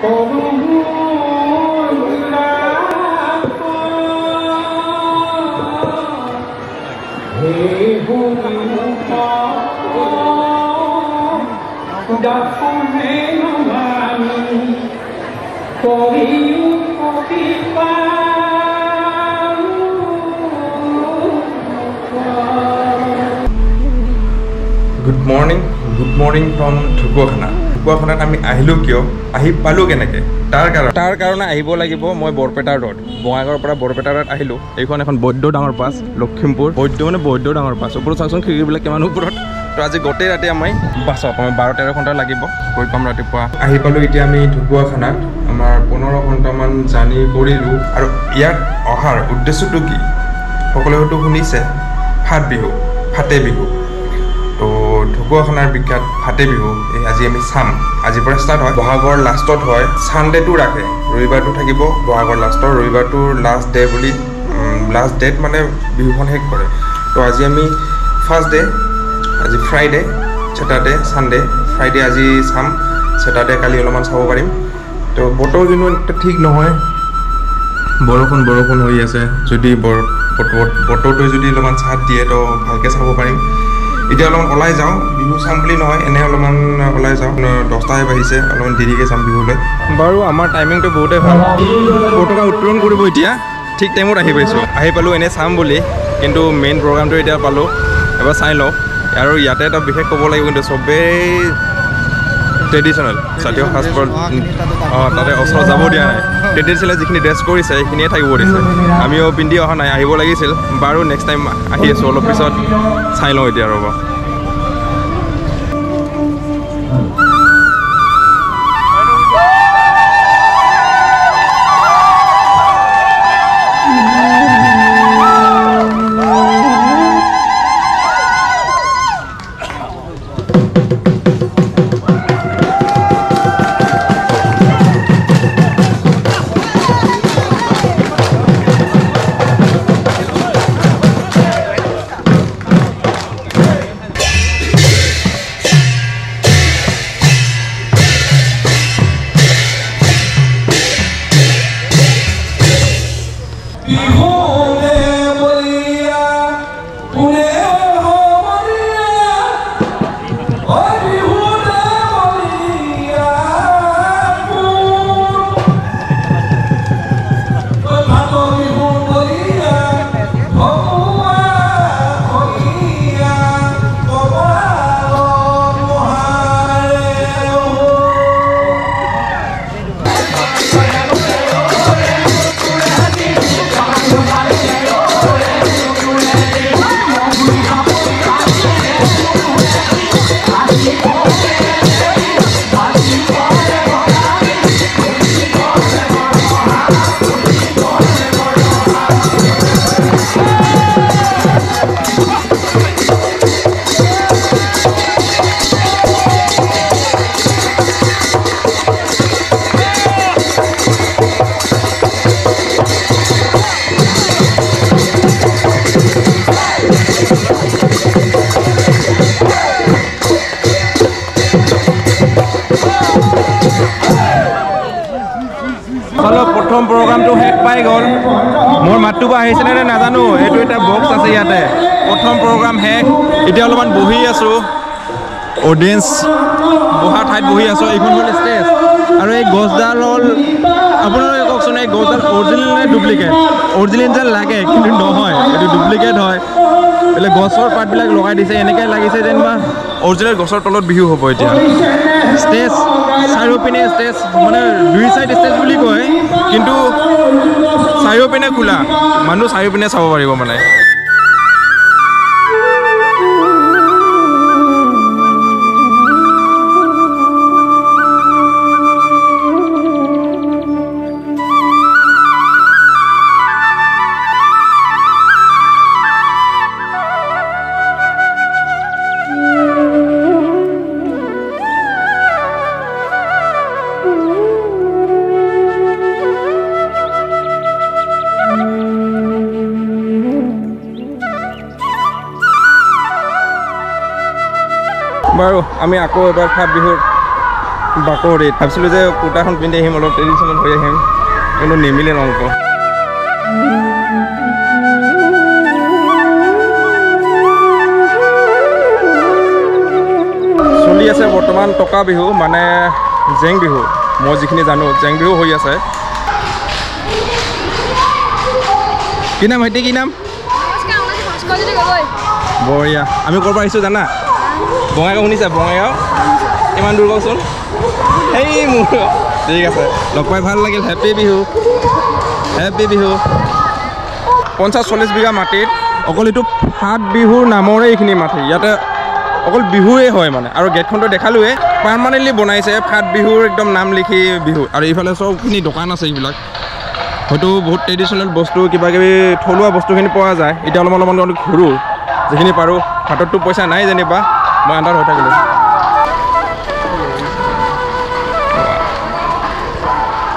Good morning from Dhukuakhana. Dhukuakhanat আমি আহিলো কিয় আহি পালো কেনেকে তাৰ কাৰণে আহিব লাগিব মই বৰপেটা ৰোড বঙাইগাঁৱৰ পৰা বৰপেটা ৰোড আহিলো এইখন এখন বৈদ্য ডাঙৰ পাছ লখিমপুৰ বৈদ্য ডাঙৰ পাছ ওপৰত চাওকচোন খিৰিকিবিলাক কিমান ওপৰত তো আজি গোটেই ৰাতি আমি বাছত আমি 12-13 ঘণ্টা লাগিব গৈ পাম ৰাতিপুৱা আহি পালো এতিয়া আমি ঢুকুৱাখানাত আমাৰ 15 ঘণ্টামান জানি কৰিলো আৰু ইয়াত অহাৰ উদ্দেশ্যটো কি সকলোৱে হয়তো শুনিছে ফাটে বিহু তো ঢুকুৱাখানাৰ বিখ্যাত ফাটে বিহু এই আজি আমি চাম আজিৰ পৰা ষ্টাৰ্ট হয় বহাগৰ লাষ্টত হয় সানডেটো ৰাখে ৰবিবাৰটো থাকিব বহাগৰ লাষ্টৰ ৰবিবাৰটোৰ লাষ্ট ডে বুলি লাষ্ট ডেট মানে বিহুখন শেষ কৰে তো আজি আমি ফাৰ্ষ্ট ডে আজি ফ্ৰাইডে স্যাটাৰডে সানডে ফ্ৰাইডে আজি চাম স্যাটাৰডে কালি অলপমান চাব পাৰিম তো বতৰ কিন্তু এটা ঠিক নহয় বৰষুণ হৈ আছে যদি বতৰটো যদি অলপমান চাট দিয়ে তো ভালকৈ চাব পাৰিম এতিয়া অলপমান ওলাই যাওঁ বিহু চাম বুলি নহয় এনে অলপমান ওলাই যাওঁ 10টাহে বাজিছে অলপমান দেৰিকৈ চাম বিহুলৈ বাৰু আমাৰ টাইমিংটো বহুতেই ভাল পতাকা উত্তোলন কৰিব এতিয়া ঠিক টাইমত আহি পালোঁ এনে চাম বুলি কিন্তু মেইন প্ৰগ্ৰামটো এতিয়া পালোঁ এবাৰ চাই লওঁ আৰু ইয়াতে এটা বিশেষ ক'ব লাগিব কিন্তু চবেই ট্ৰেডিশ্যনেল জাতীয় সাজপাৰ তাতে ওচৰত যাব দিয়া নাই ট্ৰেডিশ্যনেল যিখিনি ড্ৰেছ কৰিছে সেইখিনিয়ে থাকিব দিছে আমিও পিন্ধি অহা নাই আহিব লাগিছিল বাৰু নেক্সট টাইম আহি আছোঁ অলপ পিছত চাই লওঁ এতিয়া ৰ'ব প্ৰথম প্ৰগ্ৰামটো শেষ পাই গ'ল মোৰ মাতটো বা আহিছেনে নে নাজানো এইটো এটা বক্স আছে ইয়াতে প্ৰথম প্ৰগ্ৰাম শেষ এতিয়া অলপমান বহি আছোঁ অডিয়েঞ্চ বহা ঠাইত বহি আছোঁ এইখন হ'ল ষ্টেজ আৰু এই গছডাল হ'ল আপোনালোকে কওকচোন এই গছডাল অৰিজিনেল নে ডুপ্লিকেট অৰিজিনেল যেন লাগে কিন্তু নহয় এইটো ডুপ্লিকেট হয় বোলে গছৰ পাতবিলাক লগাই দিছে এনেকৈ লাগিছে যেনিবা অৰিজিনেল গছৰ তলত বিহু হ'ব এতিয়া ষ্টেজ চাৰিওপিনে ষ্টেজ মানে দুই চাইড ষ্টেজ বুলি কয় কিন্তু চাৰিওপিনে খোলা মানুহ চাৰিওপিনে চাব পাৰিব মানে বাৰু আমি আকৌ এবাৰ ফাট বিহুৰ বাকৰিত ভাবিছিলোঁ যে কুৰ্তাখন পিন্ধি আহিম, অলপ ট্ৰেডিশ্যনেল হৈ আহিম, কিন্তু নিমিলে অংক। চলি আছে বৰ্তমান টকা বিহু, মানে জেং বিহু, মই যিখিনি জানো জেং বিহু হৈ আছে। কি নাম ভাইটি, কি নাম? বঢ়িয়া। আমি ক'ৰ পৰা আহিছোঁ জানা? বঙাইগাঁও শুনিছা? বঙাইগাঁও কিমান দূৰ কওকচোন? সেই মোৰ ঠিক আছে, লগ পাই ভাল লাগিল। Happy Bihu, happy Bihu. 50-40 বিঘা মাটিত অকল এইটো ফাট বিহুৰ নামৰে এইখিনি মাটি, ইয়াতে অকল বিহুৱে হয় মানে। আৰু গেটখনটো দেখালোৱে, পাৰ্মানেণ্টলি বনাইছে ফাট বিহুৰ একদম নাম লিখি বিহু। আৰু এইফালে চবখিনি দোকান আছে, এইবিলাক হয়তো বহুত ট্ৰেডিশ্যনেল বস্তু কিবা কিবি থলুৱা বস্তুখিনি পোৱা যায়। এতিয়া অলপমান ঘূৰোঁ যিখিনি পাৰোঁ। হাতততো পইচা নাই যেনিবা, মই আন্ধাৰ হৈ থাকিলোঁ।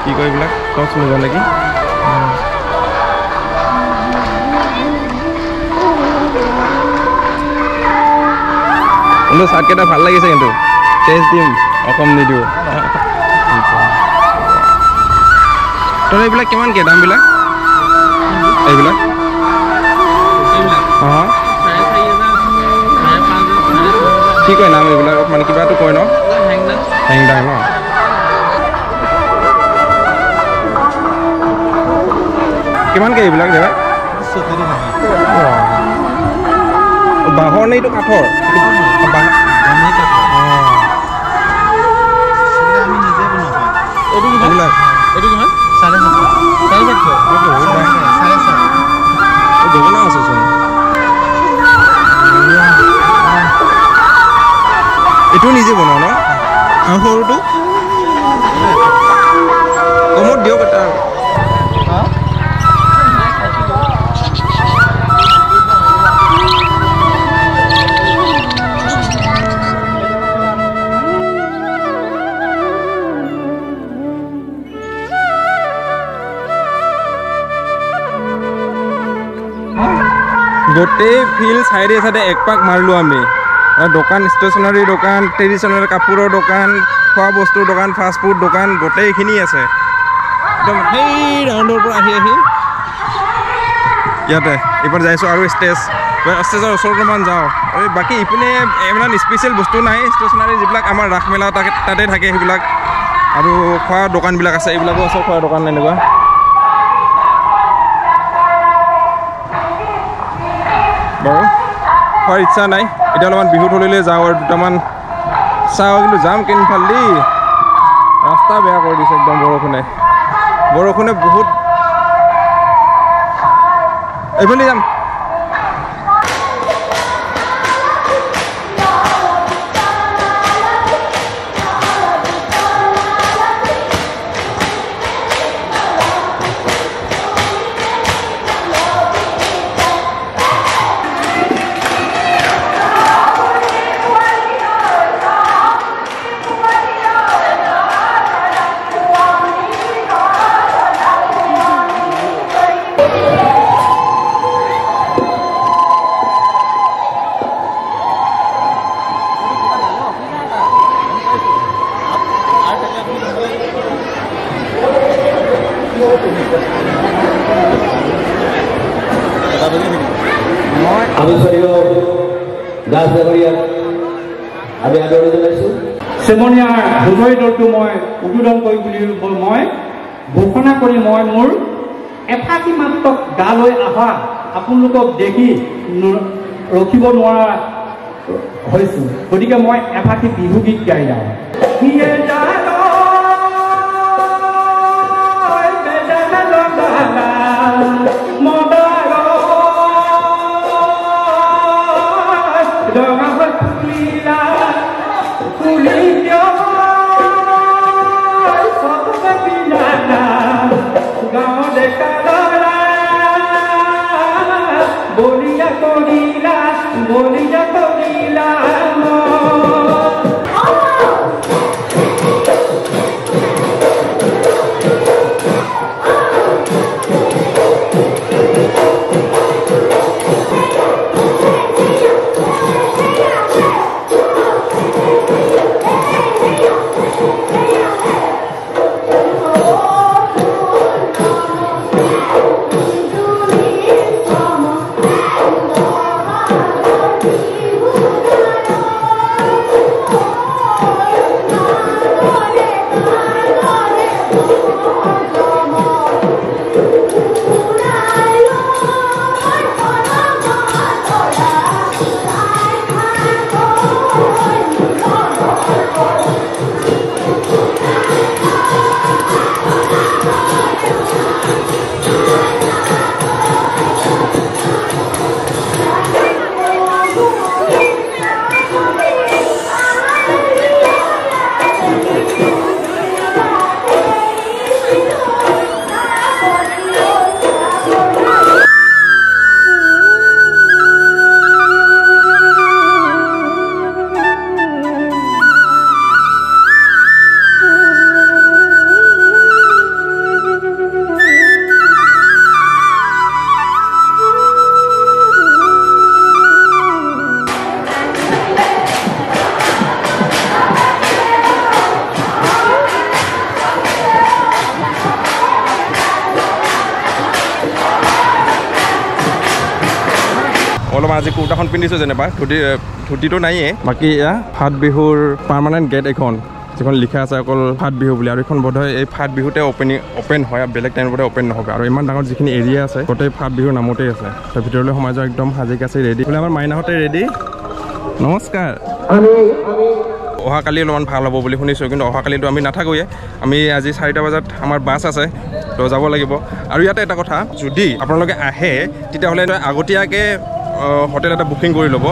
কি কয় এইবিলাক টচ নোযোৱা নেকি? কিন্তু চাৰ্টকেইটা ভাল লাগিছে, কিন্তু টেষ্ট দিম, অসম নিদিওঁ। তই এইবিলাক কিমানকৈ দামবিলাক? এইবিলাক অঁ কি কয় নাম এইবিলাক? মানে কিবাটো কয় ন? হেংদাং ন? কিমানকৈ এইবিলাক জেগা? বাঁহৰ নে এইটো কাঠৰ? গগনা আছেচোন। এইটো নিজে বনোৱা ন? আৰু সৰুটো কমত দিয়ক এটা। গোটেই ফিল্ড চাইডে চাইডে এক পাক মাৰিলোঁ আমি। দোকান, ষ্টেচনাৰী দোকান, ট্ৰেডিশ্যনেল কাপোৰৰ দোকান, খোৱা বস্তুৰ দোকান, ফাষ্টফুড দোকান, গোটেইখিনি আছে একদম। সেই ৰাউণ্ডৰ পৰা আহি ইয়াতে এইবাৰ যাইছোঁ। আৰু ষ্টেজৰ ওচৰত অলপমান যাওঁ। এই বাকী ইপিনে ইমান স্পেচিয়েল বস্তু নাই। ষ্টেচনাৰী যিবিলাক আমাৰ ৰাস মেলা তাতে থাকে সেইবিলাক, আৰু খোৱা দোকানবিলাক আছে, এইবিলাকো আছে খোৱা দোকান এনেকুৱা। বাৰু খোৱাৰ ইচ্ছা নাই এতিয়া, অলপমান বিহু থলীলৈ যাওঁ আৰু দুটামান চাওঁ। কিন্তু যাম কেইফালেদি, ৰাস্তা বেয়া কৰি দিছে একদম বৰষুণে বহুত। এইফালে যাম। চেমনীয়াৰ ভোজৰ দলটো মই উদ্বোধন কৰি বুলি মই ঘোষণা কৰি মই মোৰ এফাকি মাত্ৰ গালৈ অহা আপোনালোকক দেখি ৰখিব নোৱাৰা হৈছোঁ। গতিকে মই এফাকি বিহু গীত গাই যাওঁ। মই আজি কুৰ্তাখন পিন্ধিছোঁ যেনিবা ধুতিটো নাইয়ে বাকী এয়া ফাট বিহুৰ পাৰ্মানেণ্ট গেট এখন যিখন লিখা আছে অকল ফাট বিহু বুলি আৰু এইখন বোধহয় এই ফাট বিহুতে অপেন হয় আৰু বেলেগ টাইমতে অপেন নহ'ব আৰু ইমান ডাঙৰ যিখিনি এৰিয়া আছে গোটেই ফাট বিহুৰ নামতেই আছে তো ভিতৰলৈ সোমাই যোৱা একদম সাজি কাচি ৰেডি বোলে আমাৰ মাইনাহঁতে ৰেডি নমস্কাৰ অহাকালি অলপমান ভাল হ'ব বুলি শুনিছোঁ কিন্তু অহাকালিতো আমি নাথাকোঁৱে আমি আজি 4টা বজাত আমাৰ বাছ আছে তো যাব লাগিব আৰু ইয়াতে এটা কথা যদি আপোনালোকে আহে তেতিয়াহ'লে আগতীয়াকৈ হোটেল এটা বুকিং কৰি ল'ব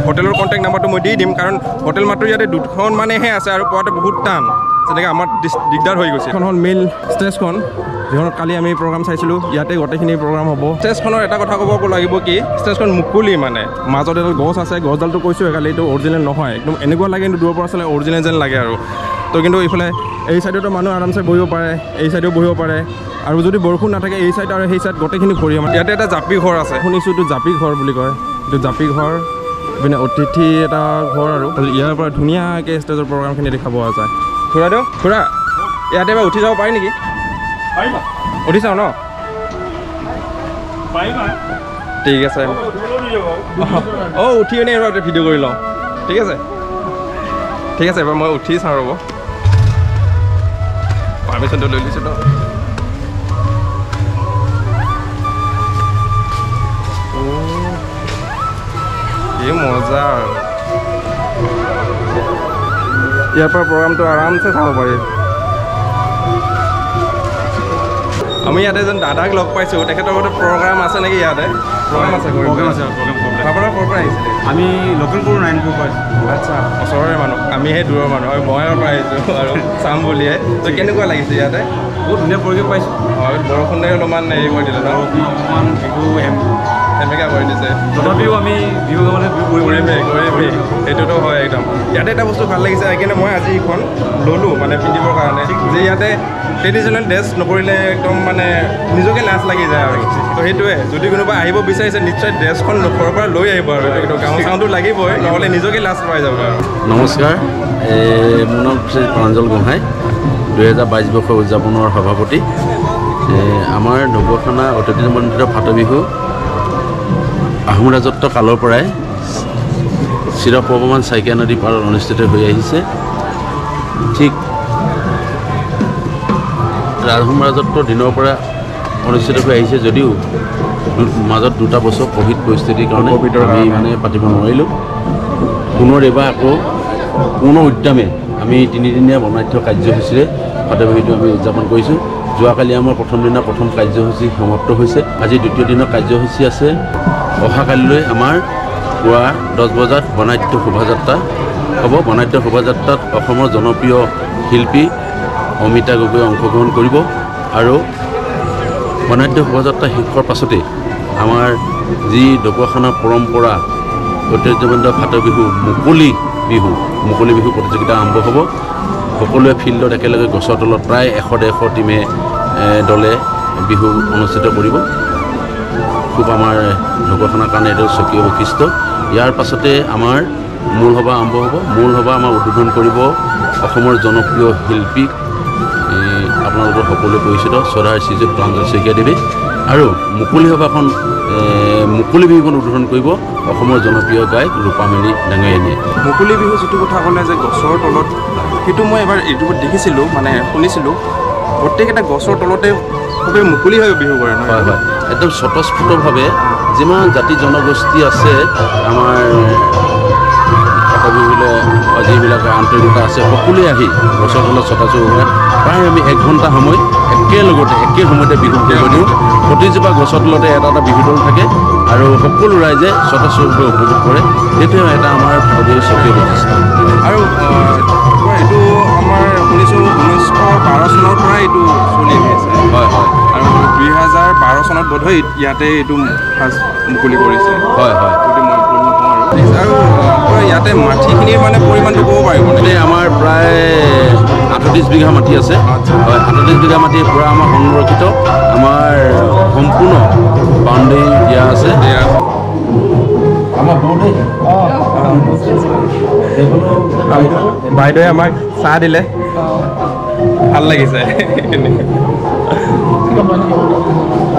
হোটেলৰ কণ্টেক্ট নাম্বাৰটো মই দি দিম কাৰণ হোটেল মাত্ৰ ইয়াতে 2খন মানেহে আছে আৰু পোৱাটো বহুত টান যেনেকৈ আমাৰ দিগদাৰ হৈ গৈছে এখন হ'ল মেইন ষ্টেজখন যিখন কালি আমি প্ৰগ্ৰাম চাইছিলোঁ ইয়াতে গোটেইখিনি প্ৰগ্ৰাম হ'ব ষ্টেজখনৰ এটা কথা ক'ব লাগিব কি ষ্টেজখন মুকলি মানে মাজত এডাল গছ আছে গছডালটো কৈছোঁ কালি এইটো অৰিজিনেল নহয় একদম এনেকুৱা লাগে কিন্তু দূৰৰ পৰা চালে অৰিজিনেল যেন লাগে আৰু তো কিন্তু এইফালে এই ছাইডতো মানুহ আৰামছে বহিব পাৰে এই ছাইডেও বহিব পাৰে আৰু যদি বৰষুণ নাথাকে এই ছাইড আৰু সেই ছাইড গোটেইখিনি ভৰি আমাৰ ইয়াতে এটা জাপি ঘৰ আছে শুনিছোঁ এইটো জাপি ঘৰ বুলি কয় এইটো জাপি ঘৰ মানে অতিথি এটা ঘৰ আৰু ইয়াৰ পৰা ধুনীয়াকৈ ষ্টেজৰ প্ৰগ্ৰামখিনি দেখা পোৱা যায় খুৰা দিয়ক খুৰা ইয়াতে এবাৰ উঠি যাব পাৰি নেকি উঠি চাওঁ ন ঠিক আছে উঠি পিনে এবাৰ ভিডিঅ' কৰি লওঁ ঠিক আছে এবাৰ মই উঠি চাওঁ ৰ'ব পাৰ্মিশ্যনটো লৈ লৈছোঁ ন কি মজা আৰু ইয়াৰ পৰা প্ৰগ্ৰামটো আৰামছে চাব পাৰি আমি ইয়াতে এজন দাদাক লগ পাইছোঁ তেখেতৰ ঘৰতে প্ৰগ্ৰাম আছে নেকি ইয়াতে প্ৰগ্ৰাম আছে আপোনাৰ ক'ৰ পৰা আহিছিলে আমি লখিমপুৰ 9 পৰা আচ্ছা ওচৰৰে মানুহ আমিহে দূৰৰ মানুহ আৰু বঙাইগাঁৱৰ পৰা আহিছোঁ আৰু চাম বুলিয়ে তো কেনেকুৱা লাগিছে ইয়াতে বহুত ধুনীয়া পৰিৱেশ পাইছোঁ হয় বৰষুণে অলপমান হেৰি কৰি দিলে ন অকণমান বিহু সেমেকা কৰি দিছে তথাপিও আমি বিহু গাবলৈ কৰিমেই সেইটোতো হয় একদম ইয়াতে এটা বস্তু ভাল লাগিছে সেইকাৰণে মই আজি এইখন ল'লোঁ মানে পিন্ধিবৰ কাৰণে যে ইয়াতে ট্ৰেডিশ্যনেল ড্ৰেছ নকৰিলে একদম মানে নিজকে লাজ লাগি যায় আৰু তো সেইটোৱে যদি কোনোবা আহিব বিচাৰিছে নিশ্চয় ড্ৰেছখন ঘৰৰ পৰা লৈ আহিব আৰু এইটো গামোচাটো লাগিবই নহ'লে নিজকে লাজ পাই যাব আৰু নমস্কাৰ মোৰ নাম শ্ৰী প্ৰাঞ্জল গোহাঁই 2022 বৰ্ষৰ উদযাপনৰ সভাপতি আমাৰ ঢকুৱাখানা ঐতিহ্যমণ্ডিত ফাট বিহু আহোম ৰাজত্ব কালৰ পৰাই চিৰপ্ৰৱমান চাইকিয়া নদী পাৰত অনুষ্ঠিত হৈ আহিছে ঠিক আহোম ৰাজত্বৰ দিনৰ পৰা অনুষ্ঠিত হৈ আহিছে যদিও মাজত 2টা বছৰ ক'ভিড পৰিস্থিতিৰ কাৰণে আমি মানে পাতিব নোৱাৰিলোঁ পুনৰ এইবাৰ আকৌ পূৰ্ণ উদ্যমে আমি 3দিনীয়া বৰ্ণাঢ্য কাৰ্যসূচীৰে ফাট বিহুটো আমি উদযাপন কৰিছোঁ যোৱাকালি আমাৰ প্ৰথম দিনা প্ৰথম কাৰ্যসূচী সমাপ্ত হৈছে আজি দ্বিতীয় দিনৰ কাৰ্যসূচী আছে অহাকালিলৈ আমাৰ পুৱা 10 বজাত বৰ্ণাঢ্য শোভাযাত্ৰা হ'ব বৰ্ণাঢ্য শোভাযাত্ৰাত অসমৰ জনপ্ৰিয় শিল্পী অমিতা গগৈ অংশগ্ৰহণ কৰিব আৰু বৰ্ণাঢ্য শোভাযাত্ৰা শেষৰ পাছতেই আমাৰ যি ঢকুৱাখানা পৰম্পৰা ঐতিহ্যমণ্ডিত ফাট বিহু মুকলি বিহু প্ৰতিযোগিতা আৰম্ভ হ'ব সকলোৱে ফিল্ডত একেলগে গছৰ তলত প্ৰায় 100-150 টিমে দলে বিহু অনুষ্ঠিত কৰিব খুব আমাৰ ঢকুৱাখানাৰ কাৰণে এইটো স্বকীয় বৈশিষ্ট্য ইয়াৰ পাছতে আমাৰ মূল সভা আৰম্ভ হ'ব মূল সভা আমাৰ উদ্বোধন কৰিব অসমৰ জনপ্ৰিয় শিল্পী আপোনালোকৰ সকলোৱে পৰিচিত শ্ৰদ্ধাৰ শ্ৰীযুত প্ৰাঞ্জল শইকীয়াদেৱে আৰু মুকলি সভাখন মুকলি বিহুখন উদ্বোধন কৰিব অসমৰ জনপ্ৰিয় গায়ক ৰূপামেৰী ডাঙৰীয়ানীয়ে মুকলি বিহু যিটো কথা ক'লে যে গছৰ তলত সেইটো মই এবাৰ ইউটিউবত দেখিছিলোঁ মানে শুনিছিলোঁ প্ৰত্যেকটা গছৰ তলতে খুবেই মুকলিভাৱে বিহু কৰে নহয় হয় একদম স্বতঃস্ফূৰ্তভাৱে যিমান জাতি জনগোষ্ঠী আছে আমাৰ ফাট বিহুলৈ যিবিলাক আন্তৰিকতা আছে সকলোৱে আহি গছৰ তলত ছটাছু কৰে প্ৰায় আমি 1 ঘণ্টা সময় একে সময়তে বিহু কৰিব দিওঁ প্ৰতিজোপা গছৰ তলতে এটা বিহু দল থাকে আৰু সকলো ৰাইজে ছটাছুৰূপে উপভোগ কৰে সেইটোৱে এটা আমাৰ ফাট বিহুৰ স্বকীয় বৈশিষ্ট্য আৰু এইটো আমাৰ শুনিছোঁ 1912 চনৰ পৰা এইটো চলি আহিছে হয় আৰু 2012 চনত বোধহয় ইয়াতে এইটো ফাৰ্ষ্ট মুকলি কৰিছে হয় যদি মই ভুল নকওঁ আৰু ইয়াতে মাটিখিনিৰ মানে পৰিমাণটো ক'ব পাৰিব মানে আমাৰ প্ৰায় 38 বিঘা মাটি আছে হয় 38 বিঘা মাটি পূৰা আমাৰ সংৰক্ষিত আমাৰ সম্পূৰ্ণ বাউণ্ডেৰী দিয়া আছে আমাৰ বাইদেৱে আমাক চাহ দিলে ভাল লাগিছে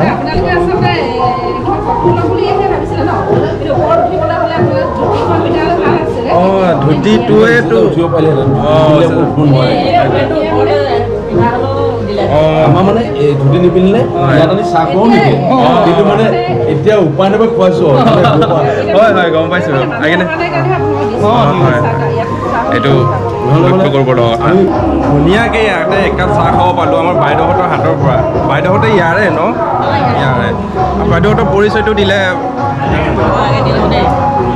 আপোনালোকে আচলতে অঁ ধুতিটোৱেতো উঠিব পাৰিলেহেঁতেন আমাৰ মানে এই ধুতি নিপিন্ধিলে ইয়াত আমি চাহ খোৱাও নিদিয়ে কিন্তু মানে এতিয়া উপায় নাপাই খুৱাইছোঁ হয় গম পাইছোঁ হয় এইটো লক্ষ্য কৰিব লগা কথা ধুনীয়াকৈ ইয়াতে একাপ চাহ খাব পালোঁ আমাৰ বাইদেউহঁতৰ হাতৰ পৰা বাইদেউহঁতে ইয়াৰে ন ইয়াৰে বাইদেউহঁতৰ পৰিচয়টো দিলে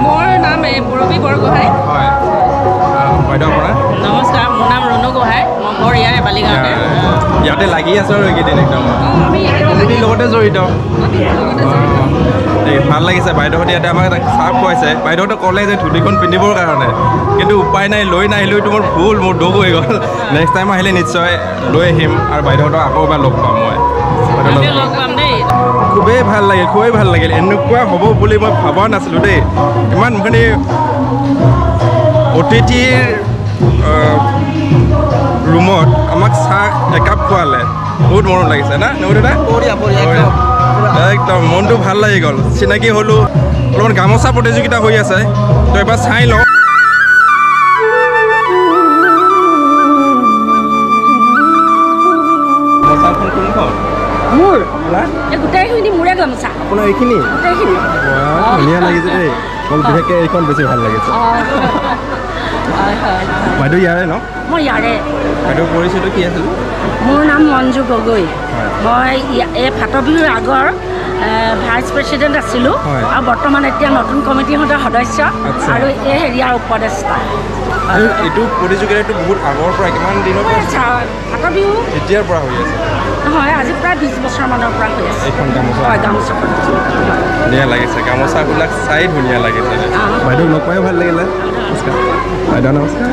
মোৰ নাম পূৰবী বৰগোহাঁই হয় বাইদেউ আপোনাৰ নমস্কাৰ মোৰ নাম ৰণু গোহাঁই মই ঘৰ ইয়াৰে বালিগাঁৱতে ইয়াতে লাগি আছোঁ আৰু এইকেইদিন একদম ধুতিৰ লগতে জড়িত ভাল লাগিছে বাইদেউহঁতে ইয়াতে আমাক চাহ খুৱাইছে বাইদেউহঁতে ক'লে যে ধুতিখন পিন্ধিবৰ কাৰণে কিন্তু উপায় নাই লৈ নাহিলোঁ এইটো মোৰ ভুল মোৰ দুখ হৈ গ'ল নেক্সট টাইম আহিলে নিশ্চয় লৈ আহিম আৰু বাইদেউহঁতক আকৌ এবাৰ লগ পাম মই লগ পাম দেই খুবেই ভাল লাগিল এনেকুৱা হ'ব বুলি মই ভবা নাছিলোঁ দেই ইমান মানে অতিথিৰ ৰুমত আমাক চাহ একাপ খোৱালে বহুত মৰম লাগিছে না দাদা একদম মনটো ভাল লাগি গ'ল চিনাকি হ'লোঁ অলপমান গামোচা প্ৰতিযোগিতা হৈ আছে তো এবাৰ চাই লওঁ গামোচাখন কোনখন মোৰ গোটেইখিনি মোৰে গামোচা আপোনাৰ এইখিনি গোটেইখিনি ধুনীয়া লাগিছে দেই মোক বিশেষকৈ এইখন বেছি ভাল লাগিছে বাইদেউ ইয়াৰে ন মই ইয়াৰে বাইদেউ পৰিচয়টো কি আছিল মোৰ নাম মঞ্জু গগৈ মই এই ফাটৰ বিহুৰ আগৰ ভাইচ প্ৰেচিডেণ্ট আছিলোঁ আৰু বৰ্তমান এতিয়া নতুন কমিটিৰ সদস্য আৰু এই হেৰিয়াৰ উপদেষ্টা আৰু এইটো প্ৰতিযোগিতাটো বহুত আগৰ পৰা কিমান দিনৰ পৰা ফাটৰ বিহু এতিয়াৰ পৰা হৈ আছে নহয় আজি প্ৰায় 20 বছৰমানৰ পৰা হৈ আছে এইখন গামোচা হয় গামোচা প্ৰতিযোগিতা ধুনীয়া লাগিছে গামোচাবিলাক চাই ধুনীয়া লাগিছে বাইদেউ লগ পায়ো ভাল লাগিলে নমস্কাৰ বাইদেউ নমস্কাৰ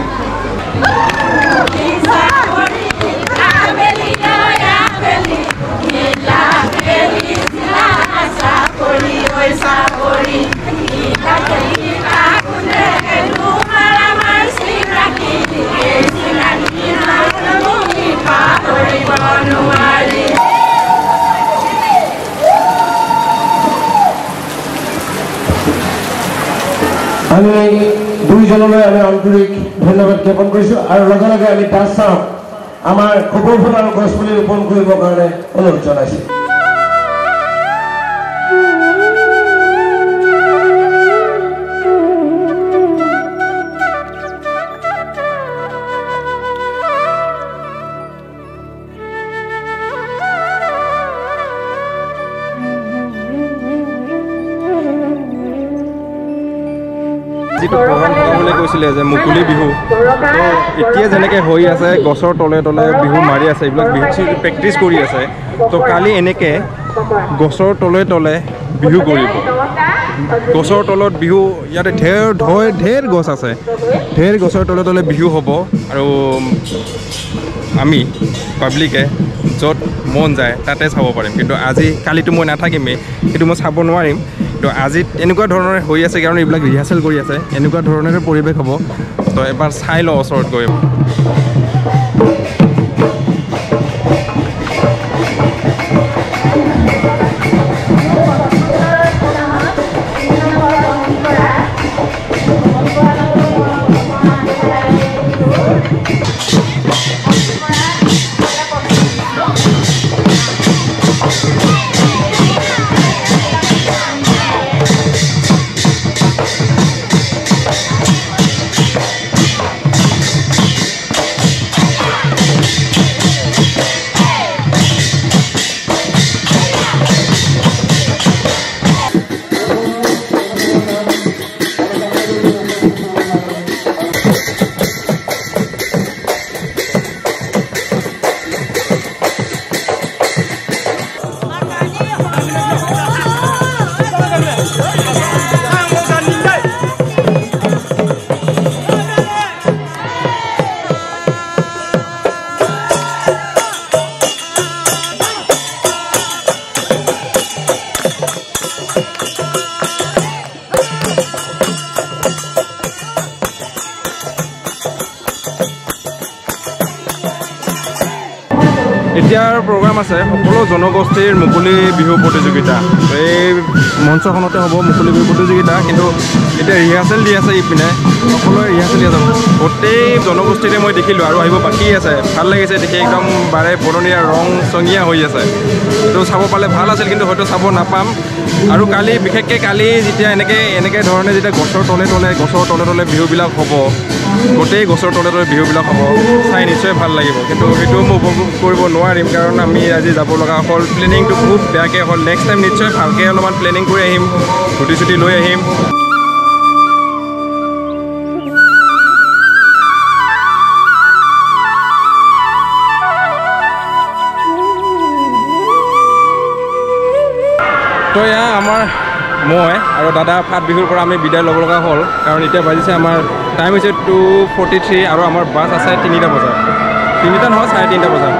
আমি দুইজনলৈ আমি আন্তৰিক ধন্যবাদ জ্ঞাপন কৰিছোঁ আৰু লগে লগে আমি তাজ চাওক আমাৰ কপৌ ফুল আৰু গছপুলি ৰোপণ কৰিবৰ কাৰণে অনুৰোধ জনাইছোঁ যিটো প্ৰধান বুলি কৈছিলে যে মুকলি বিহু তো এতিয়া যেনেকৈ হৈ আছে গছৰ তলে তলে বিহু মাৰি আছে এইবিলাক বিহু প্ৰেক্টিছ কৰি আছে তো কালি এনেকৈ গছৰ তলে তলে বিহু কৰিব গছৰ তলত বিহু ইয়াতে ঢেৰ গছ আছে ঢেৰ গছৰ তলে তলে বিহু হ'ব আৰু আমি পাব্লিকে য'ত মন যায় তাতে চাব পাৰিম কিন্তু আজি কালিতো মই নাথাকিমেই কিন্তু মই চাব নোৱাৰিম তো আজি এনেকুৱা ধৰণৰ হৈ আছে কাৰণ এইবিলাক ৰিহাৰ্চেল কৰি আছে এনেকুৱা ধৰণৰে পৰিৱেশ হ'ব তো এবাৰ চাই লওঁ ওচৰত গৈ এতিয়াৰ প্ৰগ্ৰাম আছে সকলো জনগোষ্ঠীৰ মুকলি বিহু প্ৰতিযোগিতা এই মঞ্চখনতে হ'ব মুকলি বিহু প্ৰতিযোগিতা কিন্তু এতিয়া ৰিহাৰ্চেল দি আছে ইপিনে সকলোৱে ৰিহাৰ্চেল দি আছে গোটেই জনগোষ্ঠীৰে মই দেখিলোঁ আৰু আহিব বাকী আছে ভাল লাগিছে দেখি একদম বাৰে বৰণীয়া ৰং চঙীয়া হৈ আছে এইটো চাব পালে ভাল আছিল কিন্তু হয়তো চাব নাপাম আৰু কালি বিশেষকৈ কালি যেতিয়া এনেকৈ ধৰণে যেতিয়া গছৰ তলে বিহুবিলাক হ'ব গোটেই গছৰ তলে বিহুবিলাক হ'ব চাই নিশ্চয় ভাল লাগিব কিন্তু সেইটো মই উপভোগ কৰিব নোৱাৰিম কাৰণ আমি আজি যাব লগা হ'ল প্লেনিংটো খুব বেয়াকৈ হ'ল নেক্সট টাইম নিশ্চয় ভালকৈ অলপমান প্লেনিং কৰি আহিম ছুটি ছুটি লৈ আহিম তো এয়া আমাৰ মই আৰু দাদা ফাট বিহুৰ পৰা আমি বিদায় ল'ব লগা হ'ল কাৰণ এতিয়া বাজিছে আমাৰ টাইম হৈছে 2:43 আৰু আমাৰ বাছ আছে 3টা বজাত 3টা নহয় 3:30 বজাত